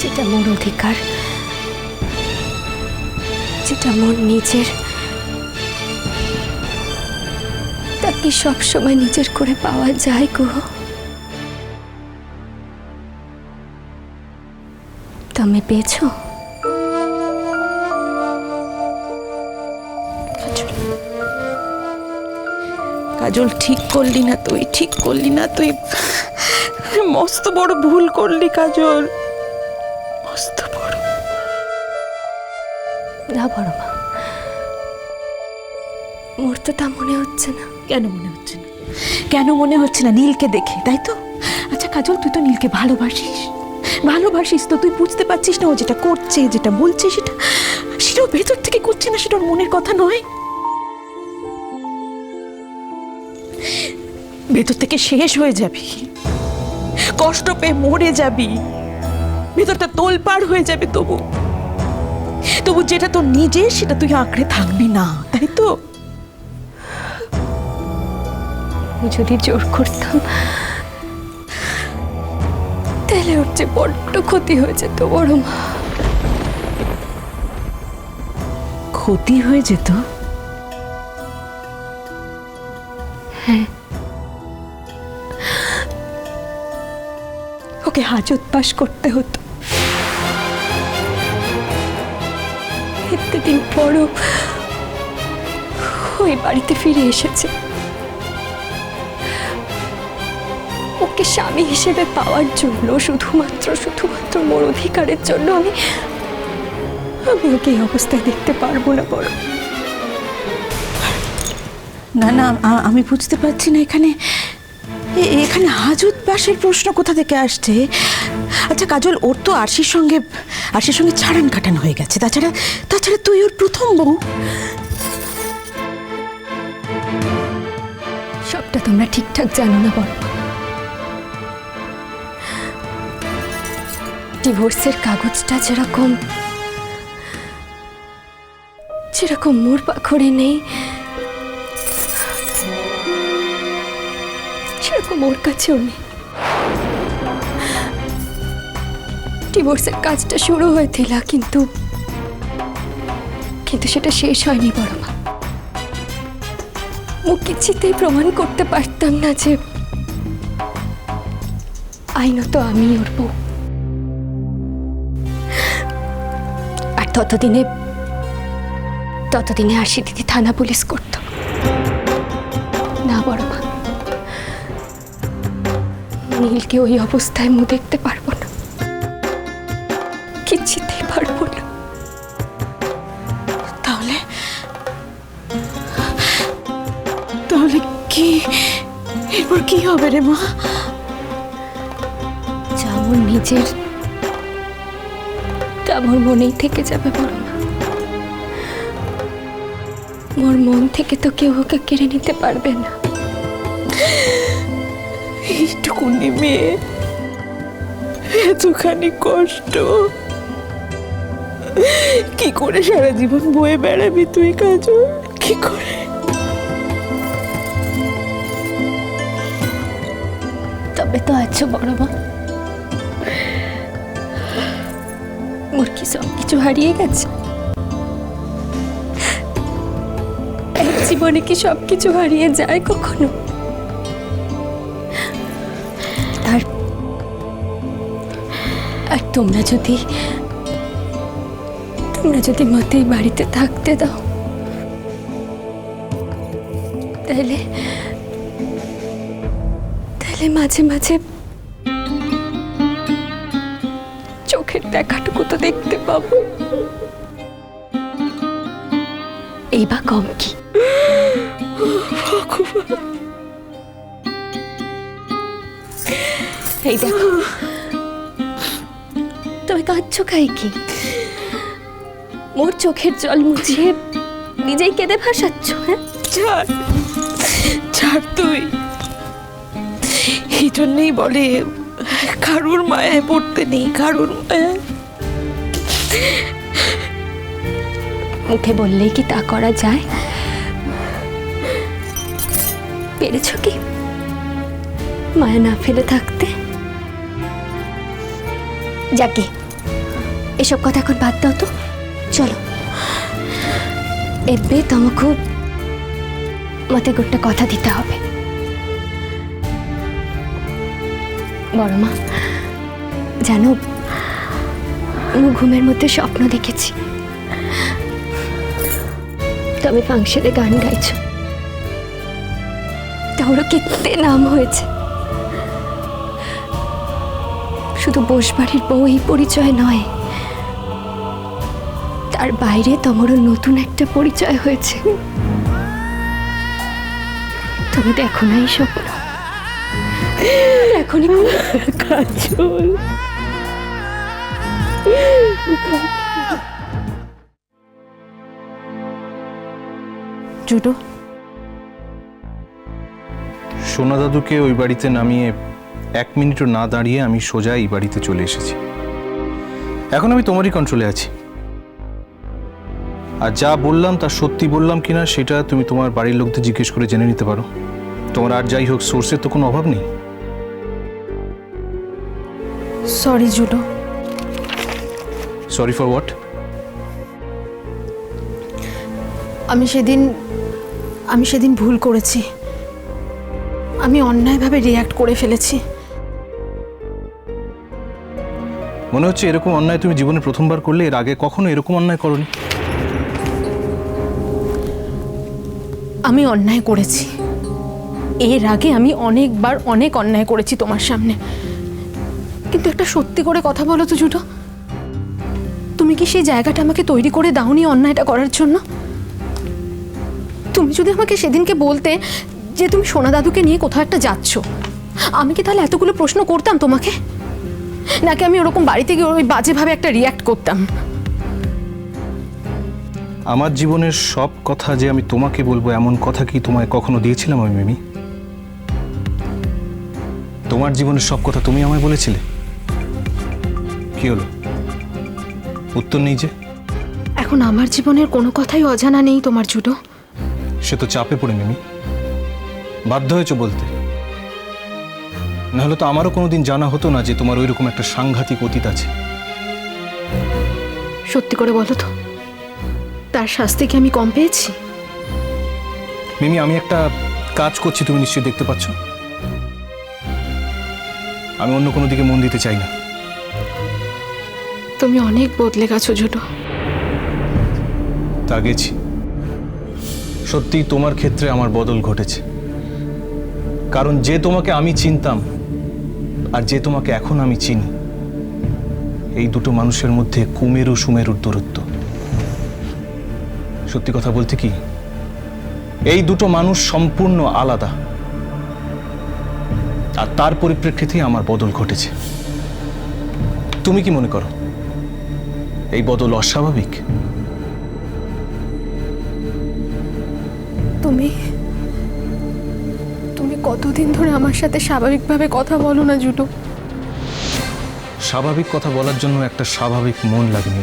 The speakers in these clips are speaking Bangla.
যেটা মোর অধিকার, যেটা মোর নিজের, তা কি সবসময় নিজের করে পাওয়া যায় গো? তুমি পেয়েছো? কাজল, ঠিক করলি না তুই, ঠিক করলি না তুই, মস্ত বড় ভুল করলি কাজল, মস্ত বড়। না বড় মা, মোর তো তা মনে হচ্ছে না। কেন মনে হচ্ছে না? কেন মনে হচ্ছে না? নীলকে দেখে, তাই তো? আচ্ছা কাজল, তুই তো নীলকে ভালোবাসিস, ভালোবাসিস তো, তুই বুঝতে পারছিস না ও যেটা করছে, যেটা বলছে, সেটাও ভেতর থেকে করছে না, সেটা ওর মনের কথা নয়। ভেতর থেকে শেষ হয়ে যাবি, কষ্ট পেয়ে মরে যাবি, ভেতরটা তোলপাড় হয়ে যাবে। তবু যেটা তোর নিজের সেটা তুই আঁকড়ে থাকবি না, তাই তো? যদি জোর করতাম তাহলে ওর যে বড্ড ক্ষতি হয়ে যেত বড় মা। ক্ষতি হয়ে যেত? হ্যাঁ, ওকে হাজত পাস করতে হতো। এতদিন পরও ওই বাড়িতে ফিরে এসেছে। ওকে স্বামী হিসেবে পাওয়ার জন্য, শুধুমাত্র মোর অধিকারের জন্য আমি ওকে এই অবস্থায় দেখতে পারবো না বড়। না না, আমি বুঝতে পারছি না এখানে হাজত পাশের প্রশ্ন কোথা থেকে আসছে। আচ্ছা কাজল, ওর তো আরশির সঙ্গে ছাড়ান কাটান হয়ে গেছে, তাছাড়া তুই ওর প্রথম বউ। সবটা তোমরা ঠিকঠাক জানো না বড়। ডিভোর্সের কাগজটা যেরকম মোর পাখরে নেই, সেরকম ওর কাছেও নেই। ডিভোর্সের কাজটা শুরু হয়েছিল, কিন্তু সেটা শেষ হয়নি বড় মা। ও কিছুতেই প্রমাণ করতে পারতাম না যে আইনত আমি ওর বউ। আর ততদিনে আশি দিদি থানা পুলিশ করত না বড় মা। নীলকে ওই অবস্থায় মুখ দেখতে পারবো না, কিছুতেই পারবো না। তাহলে কি এরপর কি হবে রে মা? যেমন নিজের তেমন মনেই থেকে যাবে বড় মা। মোর মন থেকে তো কেউ ওকে কেড়ে নিতে পারবে না। এইটুকুনি মেয়ে, এতখানি কষ্ট, কি করে সারা জীবন বয়ে বেড়াবি তুই কাজল? কি করে? তবে তো আছো বড় মা। মোর কি সব কিছু হারিয়ে গেছে? এক জীবনে কি সব কিছু হারিয়ে যায় কখনো? আর তোমরা যদি মতে বাড়িতে থাকতে দাও, তাহলে মাঝে মাঝে চোখের দেখাটুকু তো দেখতে পাবো। এই বা কম কি? এই দেখো, তুমি কাঁদছো খাই কি? মোর চোখের জল মুছিয়ে নিজেই কেঁদে ভাসাচ্ছ? হ্যাঁ, ছাড় তুই। এই জন্যই বলে কারুর মায়ায় পড়তে নেই, কারুর মায়ায়। মুখে বললেই কি তা করা যায়? পেরেছ কি মায়া না ফেলে থাকতে? যাকে এসব কথা এখন বাদ দাও তো, চলো। ଏବେ ତମକୁ ମତେ ଗୋଟେ କଥା দিতে হবে। বড় মা, জানো ମୁଁ ঘুমের মধ্যে স্বপ্ন দেখেছি তুমি ফাংশনে গান গাইছো। তোর কেতে নাম হয়েছে। শুধু বসবাড়ির বউ এই পরিচয় নয়, তার বাইরে তোমার নতুন একটা পরিচয় হয়েছে। তুমি দেখো না এই স্বপ্ন? এখনই কাজল, জুটো, সোনা দাদুকে ওই বাড়িতে নামিয়ে 1 মিনিটও না দাঁড়িয়ে আমি সোজা এই বাড়িতে চলে এসেছি। এখন আমি তোমারই কন্ট্রোলে আছি, আর যা বললাম তা সত্যি বললাম কিনা সেটা তুমি তোমার বাড়ির লোকদের জিজ্ঞেস করে জেনে নিতে পারো। তোমার আর যাই হোক সোর্সের তো কোনো অভাব নেই। সরি জুটো। Sorry for what? আমি সেদিন ভুল করেছি। আমি অন্যায়ভাবে রিয়্যাক্ট করে ফেলেছি। মনে হচ্ছে এরকম অন্যায় তুমি জীবনে প্রথমবার করলে, এর আগে কখনো এরকম অন্যায় করনি। আমি অন্যায় করেছি, এর আগে আমি অনেকবার অনেক অন্যায় করেছি তোমার সামনে। কিন্তু একটা সত্যি করে কথা বলো তো জুটো, তুমি কি সেই জায়গাটা আমাকে তৈরি করে দাওনি অন্যায়টা করার জন্য? তুমি যদি আমাকে সেদিনকে বলতে যে তুমি সোনা দাদুকে নিয়ে কোথাও একটা যাচ্ছ, আমি কি তাহলে এতগুলো প্রশ্ন করতাম তোমাকে? নাকি আমি ওরকম বাড়িতে গিয়ে ওই বাজেভাবে একটা রিয়্যাক্ট করতাম? আমার জীবনের সব কথা যে আমি তোমাকে বলবো এমন কথা কি তোমায় কখনো দিয়েছিলাম আমি মিমি? তোমার জীবনের সব কথা তুমি আমায় বলেছিলে? কি হলো, উত্তর নেই যে? এখন আমার জীবনের কোনো কথাই অজানা নেই তোমার জুটো। সে তো চাপে পড়ে মিমি, বাধ্য হয়েছে বলতে। নাহলে তো আমারও কোনোদিন জানা হতো না যে তোমার ওইরকম একটা সাংঘাতিক অতীত আছে। সত্যি করে বলো তো, তার শাস্তি কি আমি কম পেয়েছি? মিমি, আমি একটা কাজ করছি, তুমি নিশ্চয়ই দেখতে পাচ্ছ। আমি অন্য কোনো দিকে মন দিতে চাই না। তুমি অনেক বদলে গেছো জুটো। তা গেছি, সত্যি তোমার ক্ষেত্রে আমার বদল ঘটেছে। কারণ যে তোমাকে আমি চিনতাম আর যে তোমাকে এখন আমি চিনি, এই দুটো মানুষের মধ্যে কুমেরু সুমেরুর দূরত্ব। সত্যি কথা বলতে কি, এই দুটো মানুষ সম্পূর্ণ আলাদা, আর তার পরিপ্রেক্ষিতে আমার বদল ঘটেছে। তুমি কি মনে করো এই বদল অস্বাভাবিক? তুমি কতদিন ধরে আমার সাথে স্বাভাবিকভাবে কথা বলো না জুটো? স্বাভাবিক কথা বলার জন্য একটা স্বাভাবিক মন লাগেনি।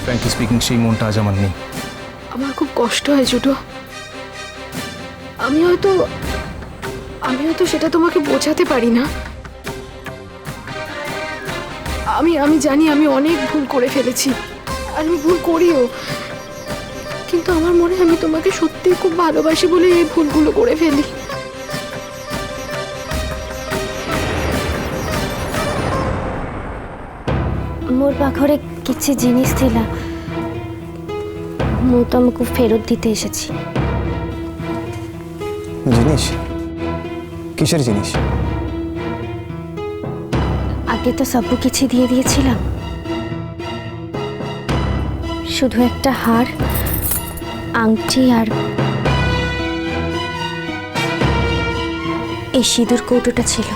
ফ্র্যাঙ্কলি স্পিকিং, সেই মনটা আজ আমার নেই। আমার খুব কষ্ট হয় জুটো। আমি হয়তো সেটা তোমাকে বোঝাতে পারি না। আমি জানি আমি অনেক ভুল করে ফেলেছি, আর আমি ভুল করিও। কিন্তু আমার মনে হয় আমি তোমাকে সত্যিই খুব ভালোবাসি বলে এই ভুলগুলো করে ফেলি। মোর পাখরে কিছু জিনিস ଥିଲା, ମୁଁ ତମକୁ ফেরত দিতে এসেছি। জিনিস? কিসের জিনিস? আগে তো সব কিছু দিয়ে দিয়েছিলাম, শুধু একটা হার, আংটি আর এই সিঁদুর কৌটোটা ছিল।